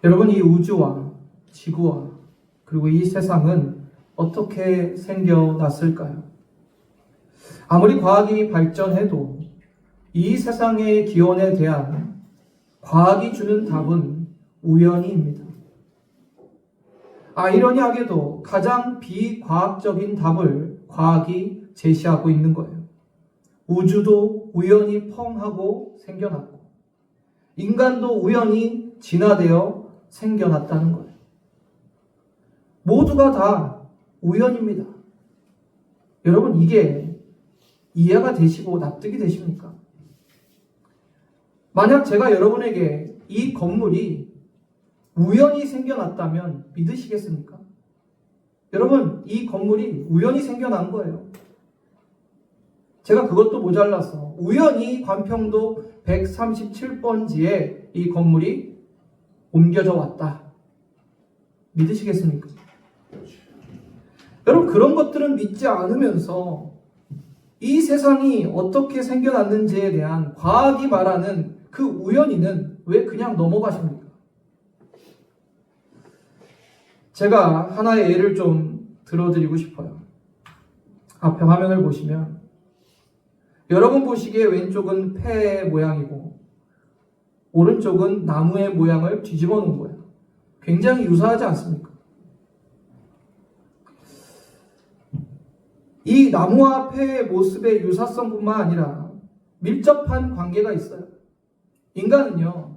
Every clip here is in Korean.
여러분, 이 우주와 지구와 그리고 이 세상은 어떻게 생겨났을까요? 아무리 과학이 발전해도 이 세상의 기원에 대한 과학이 주는 답은 우연입니다. 아이러니하게도 가장 비과학적인 답을 과학이 제시하고 있는 거예요. 우주도 우연히 펑하고 생겨났고 인간도 우연히 진화되어 생겨났다는 거예요. 모두가 다 우연입니다. 여러분, 이게 이해가 되시고 납득이 되십니까? 만약 제가 여러분에게 이 건물이 우연히 생겨났다면 믿으시겠습니까? 여러분, 이 건물이 우연히 생겨난 거예요. 제가 그것도 모자라서 우연히 관평도 137번지에 이 건물이 옮겨져 왔다. 믿으시겠습니까? 여러분, 그런 것들은 믿지 않으면서 이 세상이 어떻게 생겨났는지에 대한 과학이 말하는 그 우연히는 왜 그냥 넘어가십니까? 제가 하나의 예를 좀 들어드리고 싶어요. 앞에 화면을 보시면 여러분 보시기에 왼쪽은 폐의 모양이고 오른쪽은 나무의 모양을 뒤집어 놓은 거예요. 굉장히 유사하지 않습니까? 이 나무와 폐의 모습의 유사성뿐만 아니라 밀접한 관계가 있어요. 인간은요,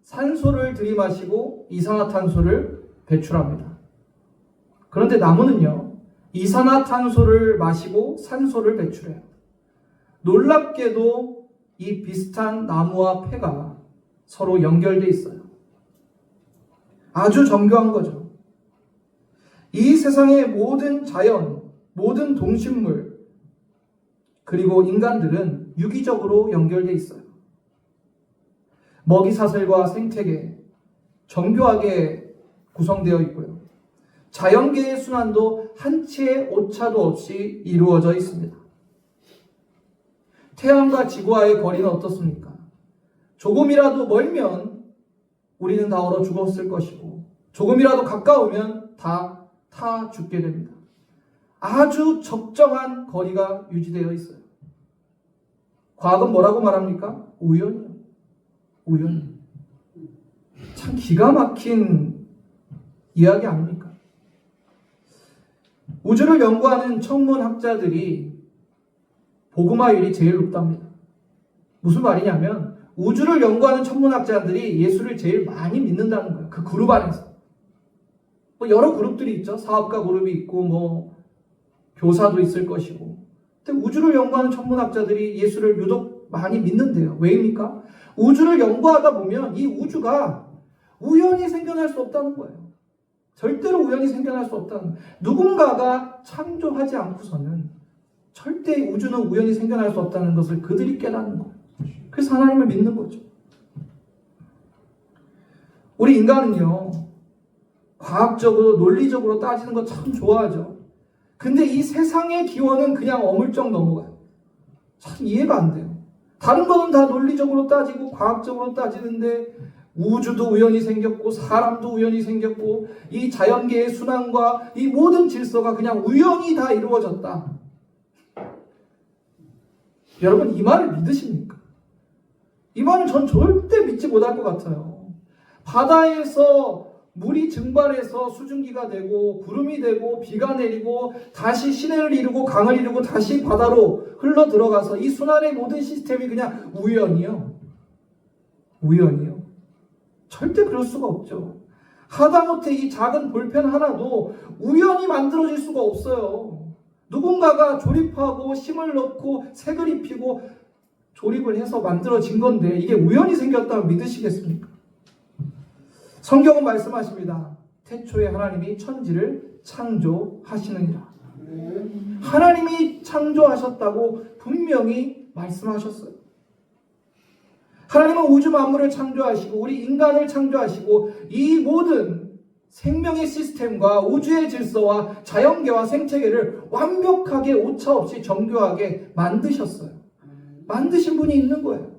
산소를 들이마시고 이산화탄소를 배출합니다. 그런데 나무는요, 이산화탄소를 마시고 산소를 배출해요. 놀랍게도 이 비슷한 나무와 폐가 서로 연결되어 있어요. 아주 정교한 거죠. 이 세상의 모든 자연, 모든 동식물, 그리고 인간들은 유기적으로 연결되어 있어요. 먹이사슬과 생태계, 정교하게 구성되어 있고요. 자연계의 순환도 한치의 오차도 없이 이루어져 있습니다. 태양과 지구와의 거리는 어떻습니까? 조금이라도 멀면 우리는 다 얼어 죽었을 것이고 조금이라도 가까우면 다 타 죽게 됩니다. 아주 적정한 거리가 유지되어 있어요. 과학은 뭐라고 말합니까? 우연이요. 우연. 참 기가 막힌 이야기 아닙니까? 우주를 연구하는 천문학자들이 복음화율이 제일 높답니다. 무슨 말이냐면 우주를 연구하는 천문학자들이 예수를 제일 많이 믿는다는 거예요. 그 그룹 안에서. 여러 그룹들이 있죠. 사업가 그룹이 있고 교사도 있을 것이고. 근데 우주를 연구하는 천문학자들이 예수를 유독 많이 믿는데요. 왜입니까? 우주를 연구하다 보면 이 우주가 우연히 생겨날 수 없다는 거예요. 절대로 우연히 생겨날 수 없다는 거예요. 누군가가 창조하지 않고서는 절대 우주는 우연히 생겨날 수 없다는 것을 그들이 깨닫는 거예요. 그래서 하나님을 믿는 거죠. 우리 인간은요, 과학적으로 논리적으로 따지는 거 참 좋아하죠. 근데 이 세상의 기원은 그냥 어물쩍 넘어가요. 참 이해가 안 돼요. 다른 거는 다 논리적으로 따지고 과학적으로 따지는데 우주도 우연히 생겼고 사람도 우연히 생겼고 이 자연계의 순환과 이 모든 질서가 그냥 우연히 다 이루어졌다. 여러분, 이 말을 믿으십니까? 이 말은 전 절대 믿지 못할 것 같아요. 바다에서 물이 증발해서 수증기가 되고 구름이 되고 비가 내리고 다시 시내를 이루고 강을 이루고 다시 바다로 흘러 들어가서 이 순환의 모든 시스템이 그냥 우연이요. 우연이요. 절대 그럴 수가 없죠. 하다못해 이 작은 볼펜 하나도 우연히 만들어질 수가 없어요. 누군가가 조립하고 심을 넣고 색을 입히고 조립을 해서 만들어진 건데 이게 우연히 생겼다고 믿으시겠습니까? 성경은 말씀하십니다. 태초에 하나님이 천지를 창조하시느니라. 하나님이 창조하셨다고 분명히 말씀하셨어요. 하나님은 우주 만물을 창조하시고 우리 인간을 창조하시고 이 모든 생명의 시스템과 우주의 질서와 자연계와 생태계를 완벽하게 오차없이 정교하게 만드셨어요. 만드신 분이 있는 거예요.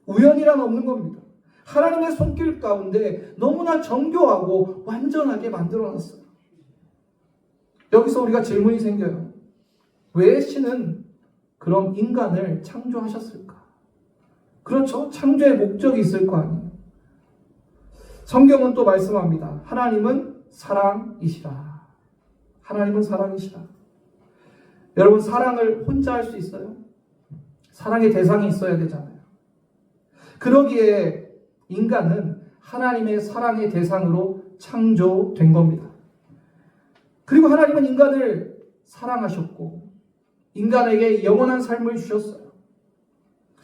우연이란 없는 겁니다. 하나님의 손길 가운데 너무나 정교하고 완전하게 만들어놨어요. 여기서 우리가 질문이 생겨요. 왜 신은 그럼 인간을 창조하셨을까? 그렇죠. 창조의 목적이 있을 거 아니에요. 성경은 또 말씀합니다. 하나님은 사랑이시라. 하나님은 사랑이시라. 여러분, 사랑을 혼자 할 수 있어요? 사랑의 대상이 있어야 되잖아요. 그러기에 인간은 하나님의 사랑의 대상으로 창조된 겁니다. 그리고 하나님은 인간을 사랑하셨고 인간에게 영원한 삶을 주셨어요.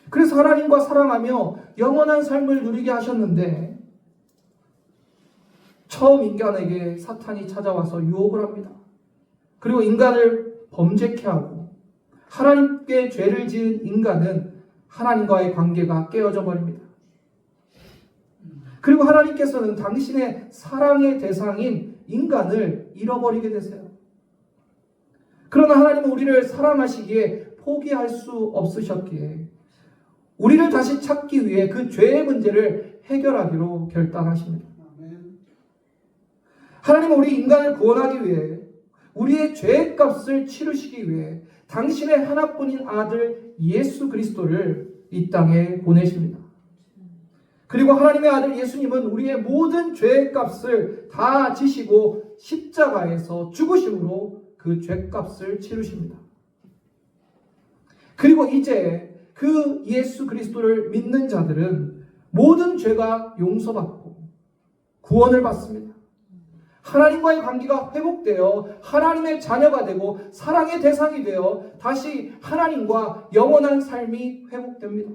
그래서 하나님과 사랑하며 영원한 삶을 누리게 하셨는데 처음 인간에게 사탄이 찾아와서 유혹을 합니다. 그리고 인간을 범죄케 하고 하나님께 죄를 지은 인간은 하나님과의 관계가 깨어져 버립니다. 그리고 하나님께서는 당신의 사랑의 대상인 인간을 잃어버리게 되세요. 그러나 하나님은 우리를 사랑하시기에 포기할 수 없으셨기에 우리를 다시 찾기 위해 그 죄의 문제를 해결하기로 결단하십니다. 하나님은 우리 인간을 구원하기 위해 우리의 죄의 값을 치르시기 위해 당신의 하나뿐인 아들 예수 그리스도를 이 땅에 보내십니다. 그리고 하나님의 아들 예수님은 우리의 모든 죄의 값을 다 지시고 십자가에서 죽으심으로 그 죄값을 치르십니다. 그리고 이제 그 예수 그리스도를 믿는 자들은 모든 죄가 용서받고 구원을 받습니다. 하나님과의 관계가 회복되어 하나님의 자녀가 되고 사랑의 대상이 되어 다시 하나님과 영원한 삶이 회복됩니다.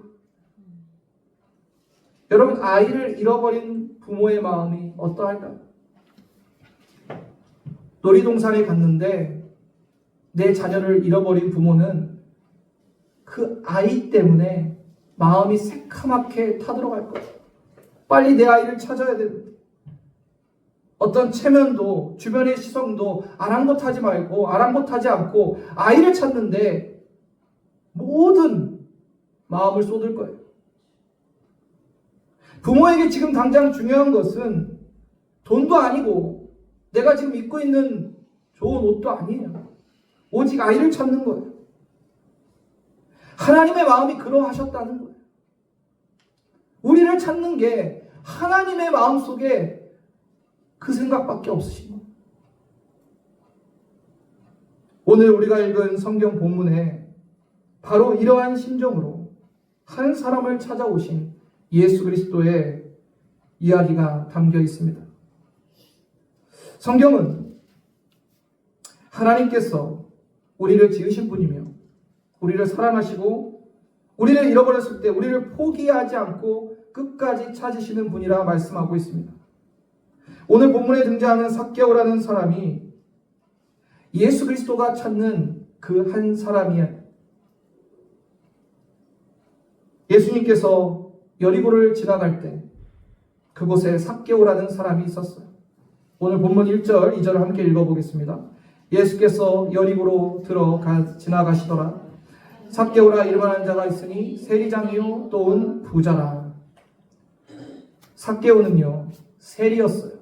여러분, 아이를 잃어버린 부모의 마음이 어떠할까요? 놀이동산에 갔는데 내 자녀를 잃어버린 부모는 그 아이 때문에 마음이 새카맣게 타들어갈 거예요. 빨리 내 아이를 찾아야 되는데 어떤 체면도 주변의 시선도 아랑곳하지 않고 아이를 찾는데 모든 마음을 쏟을 거예요. 부모에게 지금 당장 중요한 것은 돈도 아니고 내가 지금 입고 있는 좋은 옷도 아니에요. 오직 아이를 찾는 거예요. 하나님의 마음이 그러하셨다는 거예요. 우리를 찾는 게 하나님의 마음 속에 그 생각밖에 없으신 거예요. 오늘 우리가 읽은 성경 본문에 바로 이러한 심정으로 한 사람을 찾아오신 예수 그리스도의 이야기가 담겨 있습니다. 성경은 하나님께서 우리를 지으신 분이며 우리를 사랑하시고 우리를 잃어버렸을 때 우리를 포기하지 않고 끝까지 찾으시는 분이라 말씀하고 있습니다. 오늘 본문에 등장하는 삭개오라는 사람이 예수 그리스도가 찾는 그 한 사람이에요. 예수님께서 여리고를 지나갈 때 그곳에 삭개오라는 사람이 있었어요. 오늘 본문 1절, 2절을 함께 읽어보겠습니다. 예수께서 여리고로 지나가시더라. 삭개오라 이름하는 자가 있으니 세리장이요 또는 부자라. 삭개오는요 세리였어요.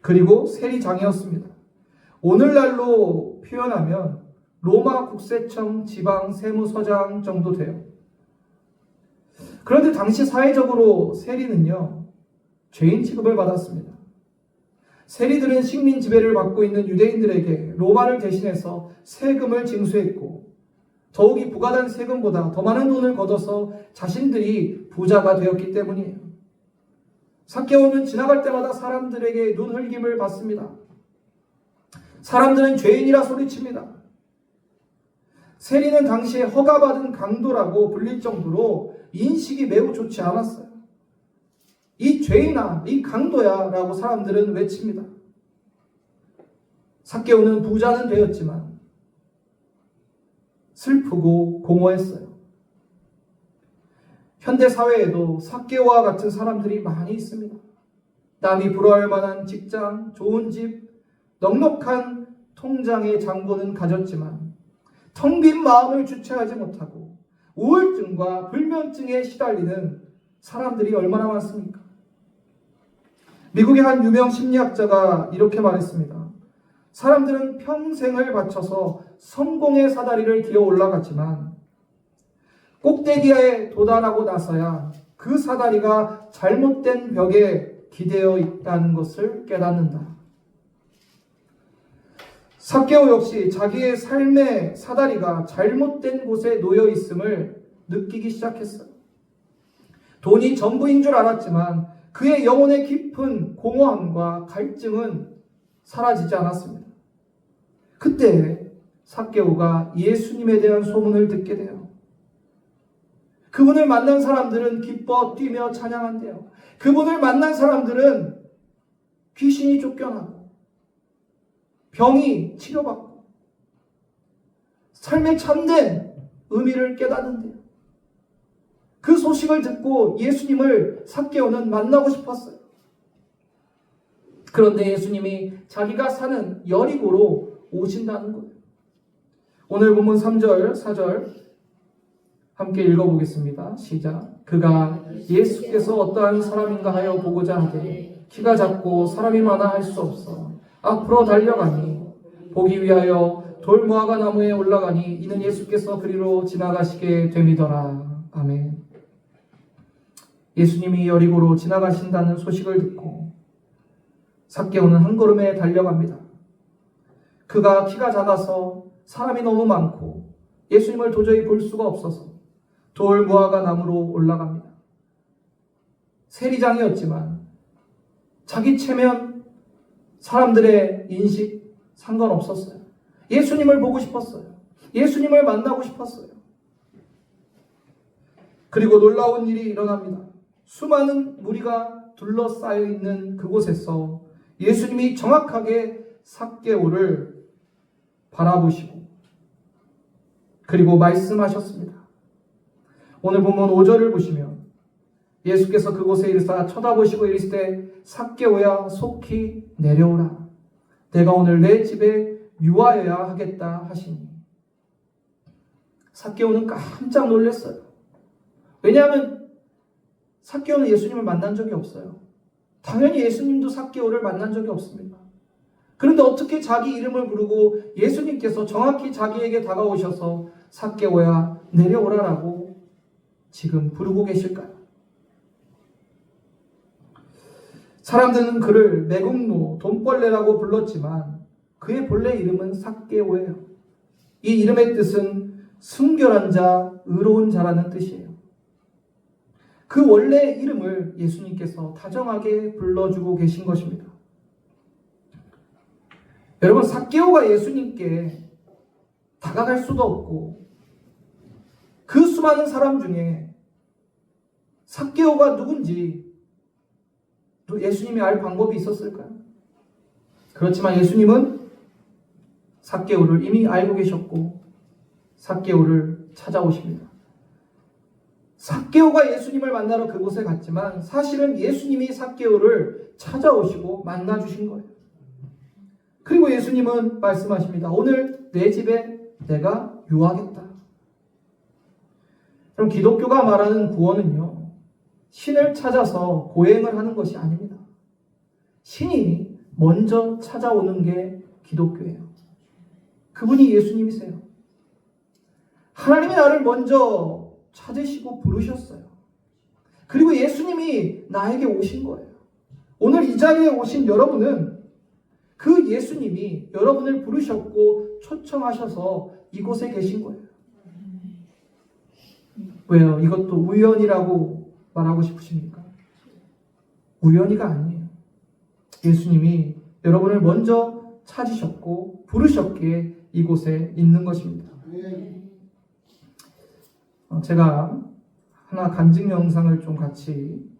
그리고 세리장이었습니다. 오늘날로 표현하면 로마 국세청 지방 세무서장 정도 돼요. 그런데 당시 사회적으로 세리는요 죄인 취급을 받았습니다. 세리들은 식민 지배를 받고 있는 유대인들에게 로마를 대신해서 세금을 징수했고 더욱이 부과된 세금보다 더 많은 돈을 걷어서 자신들이 부자가 되었기 때문이에요. 삭개오는 지나갈 때마다 사람들에게 눈흘김을 받습니다. 사람들은 죄인이라 소리칩니다. 세리는 당시에 허가받은 강도라고 불릴 정도로 인식이 매우 좋지 않았어요. 이 죄인아, 이 강도야 라고 사람들은 외칩니다. 삭개오는 부자는 되었지만 슬프고 공허했어요. 현대사회에도 삭개오와 같은 사람들이 많이 있습니다. 남이 부러워할 만한 직장, 좋은 집, 넉넉한 통장의 잔고는 가졌지만 텅 빈 마음을 주체하지 못하고 우울증과 불면증에 시달리는 사람들이 얼마나 많습니까? 미국의 한 유명 심리학자가 이렇게 말했습니다. 사람들은 평생을 바쳐서 성공의 사다리를 기어 올라갔지만 꼭대기에 도달하고 나서야 그 사다리가 잘못된 벽에 기대어 있다는 것을 깨닫는다. 삭개오 역시 자기의 삶의 사다리가 잘못된 곳에 놓여 있음을 느끼기 시작했어요. 돈이 전부인 줄 알았지만 그의 영혼의 깊은 공허함과 갈증은 사라지지 않았습니다. 그때 삭개오가 예수님에 대한 소문을 듣게 돼요. 그분을 만난 사람들은 기뻐 뛰며 찬양한대요. 그분을 만난 사람들은 귀신이 쫓겨나고 병이 치료받고 삶의 참된 의미를 깨닫는데요. 그 소식을 듣고 예수님을 삭개오는 만나고 싶었어요. 그런데 예수님이 자기가 사는 여리고로 오신다는 거예요. 오늘 본문 3절, 4절 함께 읽어보겠습니다. 시작. 그가 예수께서 어떠한 사람인가 하여 보고자 하되 키가 작고 사람이 많아 할 수 없어 앞으로 달려가니 보기 위하여 돌무화과 나무에 올라가니 이는 예수께서 그리로 지나가시게 됨이더라. 아멘. 예수님이 여리고로 지나가신다는 소식을 듣고 삭개오는 한 걸음에 달려갑니다. 그가 키가 작아서 사람이 너무 많고 예수님을 도저히 볼 수가 없어서 돌무화과 나무로 올라갑니다. 세리장이었지만 자기 체면, 사람들의 인식 상관없었어요. 예수님을 보고 싶었어요. 예수님을 만나고 싶었어요. 그리고 놀라운 일이 일어납니다. 수많은 무리가 둘러싸여 있는 그곳에서 예수님이 정확하게 삭개오를 바라보시고 그리고 말씀하셨습니다. 오늘 본문 5절을 보시면 예수께서 그곳에 이르사 쳐다보시고 이르시되 삭개오야 속히 내려오라. 내가 오늘 내 집에 유하여야 하겠다 하시니 삭개오는 깜짝 놀랐어요. 왜냐하면 삭개오는 예수님을 만난 적이 없어요. 당연히 예수님도 삭개오를 만난 적이 없습니다. 그런데 어떻게 자기 이름을 부르고 예수님께서 정확히 자기에게 다가오셔서 삭개오야 내려오라라고 지금 부르고 계실까요? 사람들은 그를 매국노, 돈벌레라고 불렀지만 그의 본래 이름은 삭개오예요. 이 이름의 뜻은 순결한 자, 의로운 자라는 뜻이에요. 그 원래 이름을 예수님께서 다정하게 불러주고 계신 것입니다. 여러분, 삭개오가 예수님께 다가갈 수도 없고 그 수많은 사람 중에 삭개오가 누군지 예수님이 알 방법이 있었을까요? 그렇지만 예수님은 삭개오를 이미 알고 계셨고 삭개오를 찾아오십니다. 삭개오가 예수님을 만나러 그곳에 갔지만 사실은 예수님이 삭개오를 찾아오시고 만나주신 거예요. 그리고 예수님은 말씀하십니다. 오늘 내 집에 내가 유하겠다. 그럼 기독교가 말하는 구원은요, 신을 찾아서 고행을 하는 것이 아닙니다. 신이 먼저 찾아오는 게 기독교예요. 그분이 예수님이세요. 하나님이 나를 먼저 찾으시고 부르셨어요. 그리고 예수님이 나에게 오신 거예요. 오늘 이 자리에 오신 여러분은 그 예수님이 여러분을 부르셨고 초청하셔서 이곳에 계신 거예요. 왜요? 이것도 우연이라고 말하고 싶으십니까? 우연이가 아니에요. 예수님이 여러분을 먼저 찾으셨고 부르셨기에 이곳에 있는 것입니다. 제가 하나 간증 영상을 좀 같이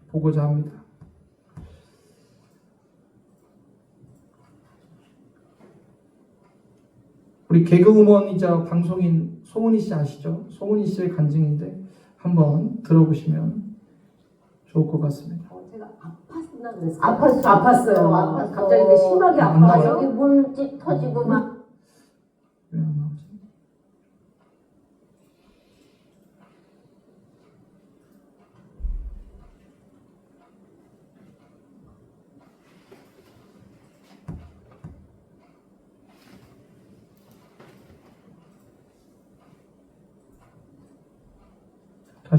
보고자 합니다. 우리 개그우먼이자 방송인 송은희 씨 아시죠? 송은희 씨의 간증인데 한번 들어보시면 좋을 것 같습니다. 제가 아팠나 그랬어요. 아팠어요. 갑자기 심하게 아파서 여기 물집 터지고 막. 왜 안 나오지?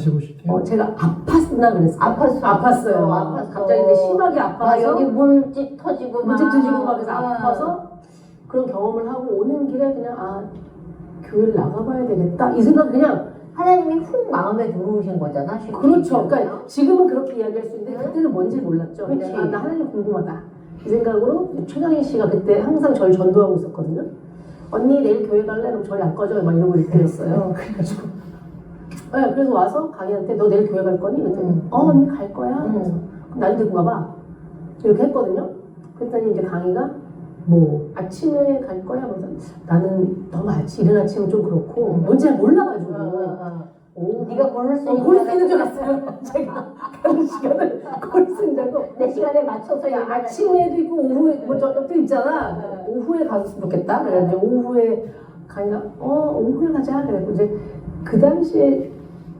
다시 보실게요. 제가 아팠나 그랬어요. 아팠어. 아팠어요. 아팠어. 갑자기 이제 심하게 아파서 여기 물집 터지고 막. 물집 터지고 막 해서 아파서 그런 경험을 하고 오는 길에 그냥 교회를 나가봐야 되겠다 이 생각 그냥. 하나님이 훅 마음에 들어오신 거잖아. 쉽게 그렇죠. 얘기하면. 그러니까 지금은 그렇게 이야기할 수 있는데 그때는 뭔지 몰랐죠. 그치. 그냥 나 하나님 궁금하다 이 생각으로 최강희 씨가 그때 항상 저를 전도하고 있었거든요. 언니 내일 교회 갈래? 그럼 저희 안 꺼져요. 막 이러고 이랬어요. 그래가지고 네, 그래서 와서 강희한테 너 내일 교회 갈 거니? 그랬더니 언니 갈 거야. 그래서 그럼 나도 듣고 가봐. 이렇게 했거든요. 그랬더니 이제 강희가 뭐 아침에 갈 거야? 그래서 나는 너무 이른 아침은 좀 그렇고 뭔지 잘 몰라가지고 네가 고를 수 있는 고를 수 있는 줄 알았어요. 제가 가는 시간을 고를 수 있는 줄 알고 내 시간에 맞춰서 야, 아침에도 있고 오후에 뭐 저것도 있잖아. 오후에 갔으면 좋겠다. 그래가지고 오후에 가니까 오후에 가자. 그래고 이제 그 당시에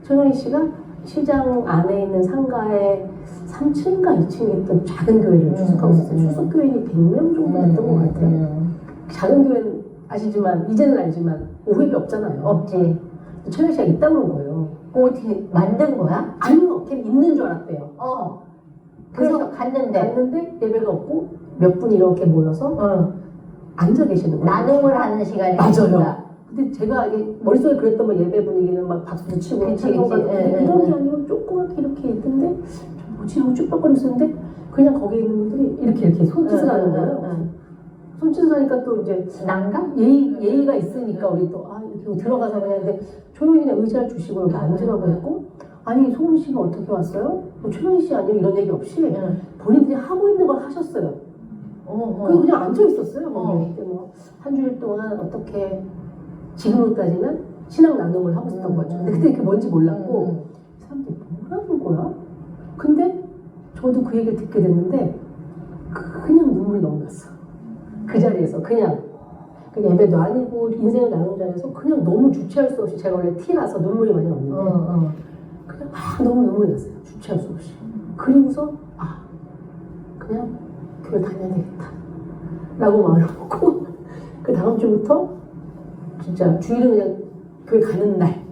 최강희 씨가 시장 안에 있는 상가에 3층인가 2층에 있던 작은 교회를 출석하고 있었어요. 출석교인이 100명 정도 됐던 것 같아요. 작은 교회는 아시지만 이제는 알지만 오후에 없잖아요. 없지. 최강희 씨가 있다고 그런 거예요. 그거 어떻게 만든 거야? 아니요. 걔 있는 줄 알았대요. 그래서 갔는데 예배가 없고 몇 분 이렇게 모여서 앉아 계시는 거예요. 나눔을 하는 시간이 맞아요. 있습니다. 근데 제가 이게 머릿속에 그랬던 뭐 예배 분위기는 막 박수 치고 그치, 찬송가도 그치. 이런 게 아니고 조그맣게 이렇게 있던데 뭐지 하고 쭉박거리고 있었는데 그냥 거기에 있는 분들이 이렇게 손짓을 하는 거예요. 손짓을 하니까 또 이제 난가? 예의가 있으니까 우리 또 이렇게 들어가서 그냥 근데 조용히 그냥 의자를 주시고 여기 앉으라고 했고 아니 소은 씨가 어떻게 왔어요? 뭐 최강희 씨 아니에요? 이런 얘기 없이 본인들이 하고 있는 걸 하셨어요. 그리고 그냥 앉아 있었어요. 그때 뭐 한 주일 동안 어떻게 지금으로 따지면 신앙 나눔을 하고 있었던 거죠. 근데 그때 그게 뭔지 몰랐고 사람들이 뭐라는 거야? 근데 저도 그 얘기를 듣게 됐는데 그냥 눈물이 너무 났어. 그 자리에서 그냥 그 예배도 아니고 인생을 나눈 자리에서 그냥 너무 주체할 수 없이 제가 원래 T라서 눈물이 많이 없는데 그냥 너무 눈물이 났어요. 주체할 수 없이. 그리고서 그냥 교회 다녀야 되겠다 라고 마음을 먹고 그 다음 주부터 진짜 주일은 그냥 교회 가는 날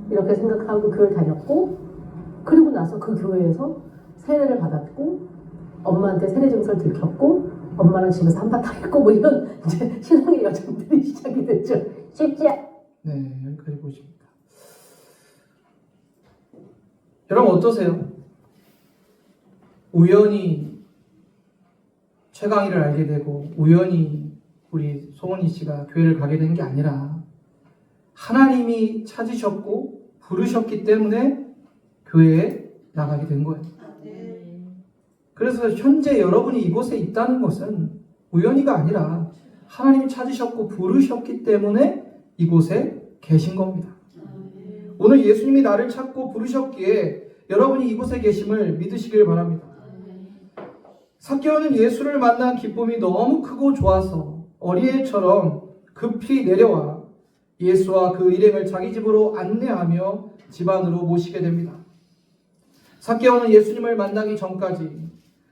이렇게 생각하고 교회를 다녔고 그리고 나서 그 교회에서 세례를 받았고 엄마한테 세례 증서를 들켰고 엄마랑 집에서 한바탕 했고 뭐 이런 이제 신앙의 여정들이 시작이 됐죠. 쉽지 네, 여기까지 보십니다. 여러분 어떠세요? 우연히 최강희를 알게 되고 우연히 우리 송은이 씨가 교회를 가게 된 게 아니라 하나님이 찾으셨고 부르셨기 때문에 교회에 나가게 된 거예요. 그래서 현재 여러분이 이곳에 있다는 것은 우연히가 아니라 하나님이 찾으셨고 부르셨기 때문에 이곳에 계신 겁니다. 오늘 예수님이 나를 찾고 부르셨기에 여러분이 이곳에 계심을 믿으시길 바랍니다. 삭개오는 예수를 만난 기쁨이 너무 크고 좋아서 어린애처럼 급히 내려와 예수와 그 일행을 자기 집으로 안내하며 집 안으로 모시게 됩니다. 삭개오는 예수님을 만나기 전까지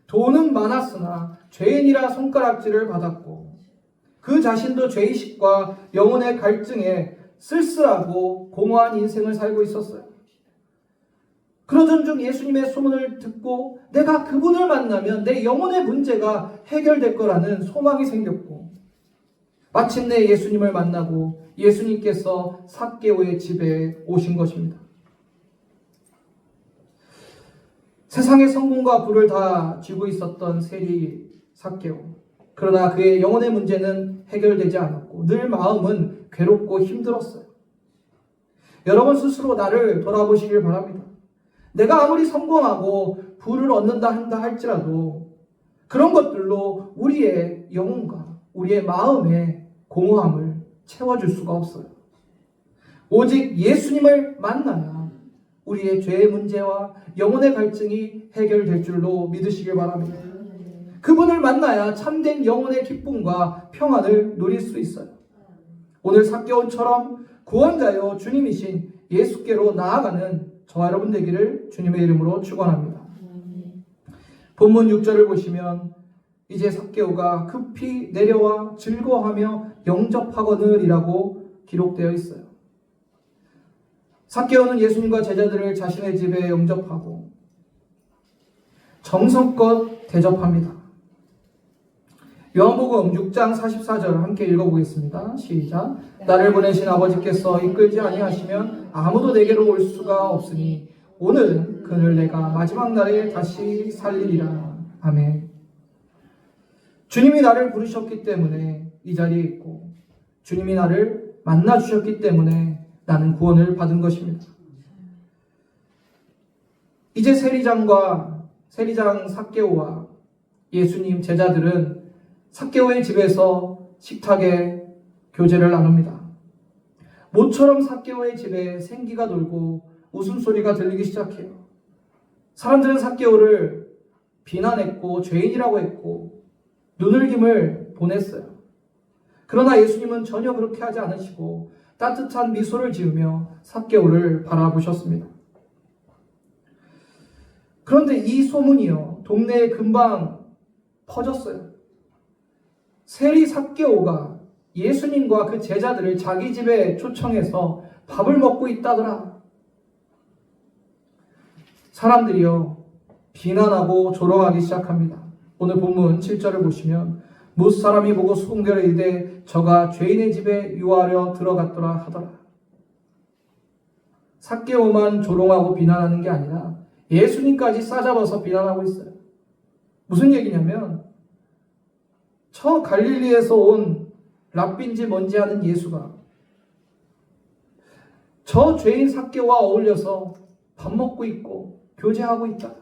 돈은 많았으나 죄인이라 손가락질을 받았고 그 자신도 죄의식과 영혼의 갈증에 쓸쓸하고 공허한 인생을 살고 있었어요. 그러던 중 예수님의 소문을 듣고 내가 그분을 만나면 내 영혼의 문제가 해결될 거라는 소망이 생겼고 마침내 예수님을 만나고 예수님께서 삭개오의 집에 오신 것입니다. 세상의 성공과 부를 다 쥐고 있었던 세리 삭개오. 그러나 그의 영혼의 문제는 해결되지 않았고 늘 마음은 괴롭고 힘들었어요. 여러분 스스로 나를 돌아보시길 바랍니다. 내가 아무리 성공하고 부를 얻는다 한다 할지라도 그런 것들로 우리의 영혼과 우리의 마음의 공허함을 채워줄 수가 없어요. 오직 예수님을 만나야 우리의 죄의 문제와 영혼의 갈증이 해결될 줄로 믿으시길 바랍니다. 그분을 만나야 참된 영혼의 기쁨과 평안을 누릴 수 있어요. 오늘 삭개오처럼 구원자여 주님이신 예수께로 나아가는 저와 여러분 되기를 주님의 이름으로 축원합니다. 본문 6절을 보시면 이제 삭개오가 급히 내려와 즐거워하며 영접하거늘이라고 기록되어 있어요. 삭개오는 예수님과 제자들을 자신의 집에 영접하고 정성껏 대접합니다. 요한복음 6장 44절 함께 읽어보겠습니다. 시작. 나를 보내신 아버지께서 이끌지 아니하시면 아무도 내게로 올 수가 없으니 오늘 그를 내가 마지막 날에 다시 살리리라. 아멘. 주님이 나를 부르셨기 때문에 이 자리에 있고 주님이 나를 만나 주셨기 때문에 나는 구원을 받은 것입니다. 이제 세리장 삭개오와 예수님 제자들은 삭개오의 집에서 식탁에 교제를 나눕니다. 모처럼 삭개오의 집에 생기가 돌고 웃음소리가 들리기 시작해요. 사람들은 삭개오를 비난했고 죄인이라고 했고 눈을김을 보냈어요. 그러나 예수님은 전혀 그렇게 하지 않으시고 따뜻한 미소를 지으며 삭개오를 바라보셨습니다. 그런데 이 소문이요, 동네에 금방 퍼졌어요. 세리 삭개오가 예수님과 그 제자들을 자기 집에 초청해서 밥을 먹고 있다더라. 사람들이요, 비난하고 조롱하기 시작합니다. 오늘 본문 7절을 보시면 뭇 사람이 보고 수군결에 이르되 저가 죄인의 집에 유하려 들어갔더라 하더라. 삭개오만 조롱하고 비난하는 게 아니라 예수님까지 싸잡아서 비난하고 있어요. 무슨 얘기냐면 저 갈릴리에서 온 랍비인지 뭔지 아는 예수가 저 죄인 삭개오와 어울려서 밥 먹고 있고 교제하고 있다.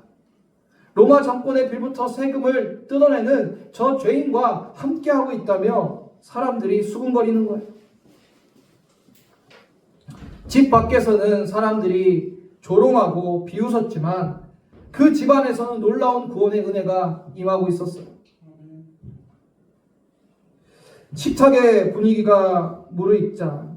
로마 정권의 빌부터 세금을 뜯어내는 저 죄인과 함께하고 있다며 사람들이 수군거리는 거예요. 집 밖에서는 사람들이 조롱하고 비웃었지만 그 집 안에서는 놀라운 구원의 은혜가 임하고 있었어요. 식탁의 분위기가 무르익자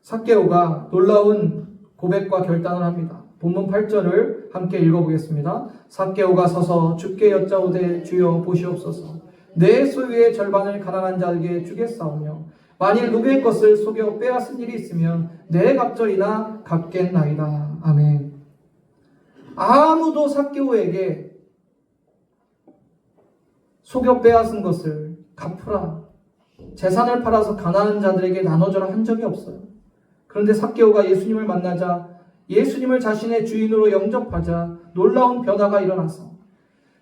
삭개오가 놀라운 고백과 결단을 합니다. 본문 8절을 함께 읽어보겠습니다. 삭개오가 서서 주께 여짜오되 주여 보시옵소서. 내 소유의 절반을 가난한 자에게 주겠사오며 만일 누구의 것을 속여 빼앗은 일이 있으면 내 갑절이나 갚겠나이다. 아멘. 아무도 삭개오에게 속여 빼앗은 것을 갚으라, 재산을 팔아서 가난한 자들에게 나눠줘라 한 적이 없어요. 그런데 삭개오가 예수님을 만나자, 예수님을 자신의 주인으로 영접하자 놀라운 변화가 일어나서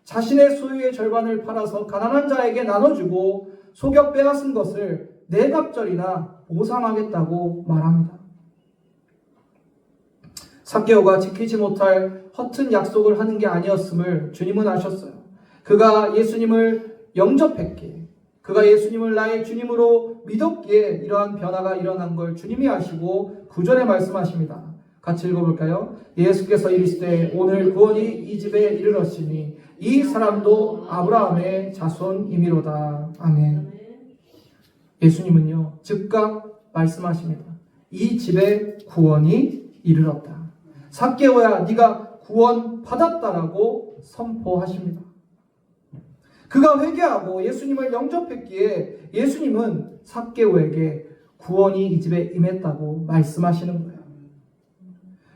자신의 소유의 절반을 팔아서 가난한 자에게 나눠주고 속여 빼앗은 것을 네 갑절이나 보상하겠다고 말합니다. 삭개오가 지키지 못할 허튼 약속을 하는 게 아니었음을 주님은 아셨어요. 그가 예수님을 영접했기에, 그가 예수님을 나의 주님으로 믿었기에 이러한 변화가 일어난 걸 주님이 아시고 9절에 말씀하십니다. 같이 읽어볼까요? 예수께서 이르시되 오늘 구원이 이 집에 이르렀으니 이 사람도 아브라함의 자손이미로다. 아멘. 예수님은요 즉각 말씀하십니다. 이 집에 구원이 이르렀다. 삭개오야 네가 구원 받았다라고 선포하십니다. 그가 회개하고 예수님을 영접했기에 예수님은 삭개오에게 구원이 이 집에 임했다고 말씀하시는 거예요.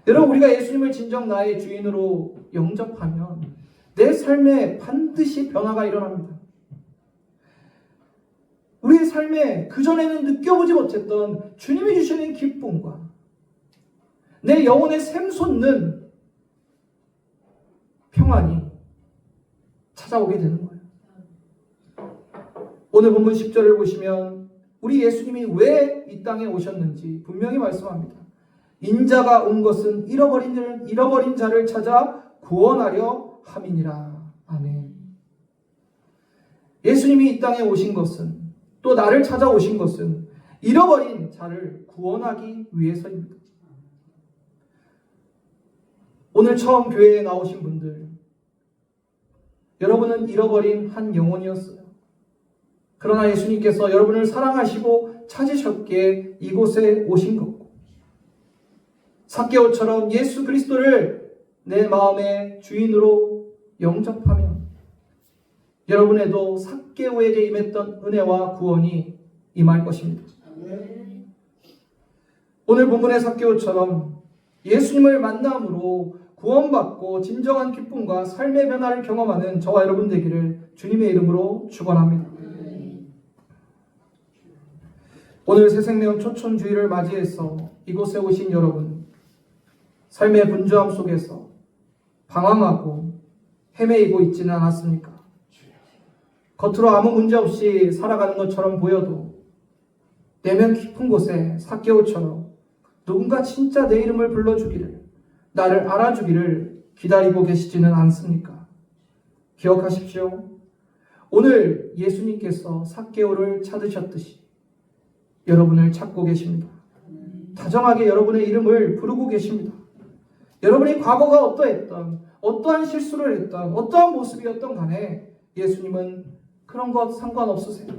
여러분, 우리가 예수님을 진정 나의 주인으로 영접하면 내 삶에 반드시 변화가 일어납니다. 우리의 삶에 그전에는 느껴보지 못했던 주님이 주시는 기쁨과 내 영혼에 샘솟는 평안이 찾아오게 되는 거예요. 오늘 본문 10절을 보시면 우리 예수님이 왜 이 땅에 오셨는지 분명히 말씀합니다. 인자가 온 것은 잃어버린 자를 찾아 구원하려 함이니라. 아멘. 예수님이 이 땅에 오신 것은, 또 나를 찾아오신 것은 잃어버린 자를 구원하기 위해서입니다. 오늘 처음 교회에 나오신 분들, 여러분은 잃어버린 한 영혼이었어요. 그러나 예수님께서 여러분을 사랑하시고 찾으셨기에 이곳에 오신 거고, 삭개오처럼 예수 그리스도를 내 마음의 주인으로 영접하면 여러분에도 삭개오에게 임했던 은혜와 구원이 임할 것입니다. 오늘 본문의 삭개오처럼 예수님을 만남으로 구원받고 진정한 기쁨과 삶의 변화를 경험하는 저와 여러분 되기를 주님의 이름으로 축원합니다. 오늘 새생명 초촌주의를 맞이해서 이곳에 오신 여러분, 삶의 분주함 속에서 방황하고 헤매이고 있지는 않았습니까? 겉으로 아무 문제 없이 살아가는 것처럼 보여도 내면 깊은 곳에 삭개오처럼 누군가 진짜 내 이름을 불러주기를, 나를 알아주기를 기다리고 계시지는 않습니까? 기억하십시오. 오늘 예수님께서 삭개오를 찾으셨듯이 여러분을 찾고 계십니다. 다정하게 여러분의 이름을 부르고 계십니다. 여러분이 과거가 어떠했던, 어떠한 실수를 했던, 어떠한 모습이었던 간에 예수님은 그런 것 상관없으세요.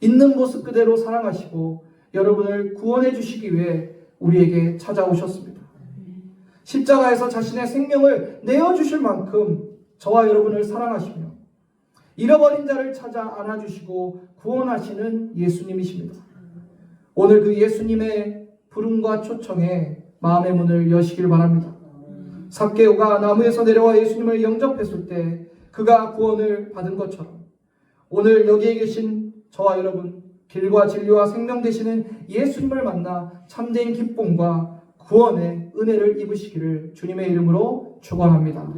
있는 모습 그대로 사랑하시고 여러분을 구원해 주시기 위해 우리에게 찾아오셨습니다. 십자가에서 자신의 생명을 내어주실 만큼 저와 여러분을 사랑하시며 잃어버린 자를 찾아 안아주시고 구원하시는 예수님이십니다. 오늘 그 예수님의 부름과 초청에 마음의 문을 여시길 바랍니다. 삭개오가 나무에서 내려와 예수님을 영접했을 때 그가 구원을 받은 것처럼 오늘 여기에 계신 저와 여러분, 길과 진리와 생명 되시는 예수님을 만나 참된 기쁨과 구원의 은혜를 입으시기를 주님의 이름으로 축원합니다.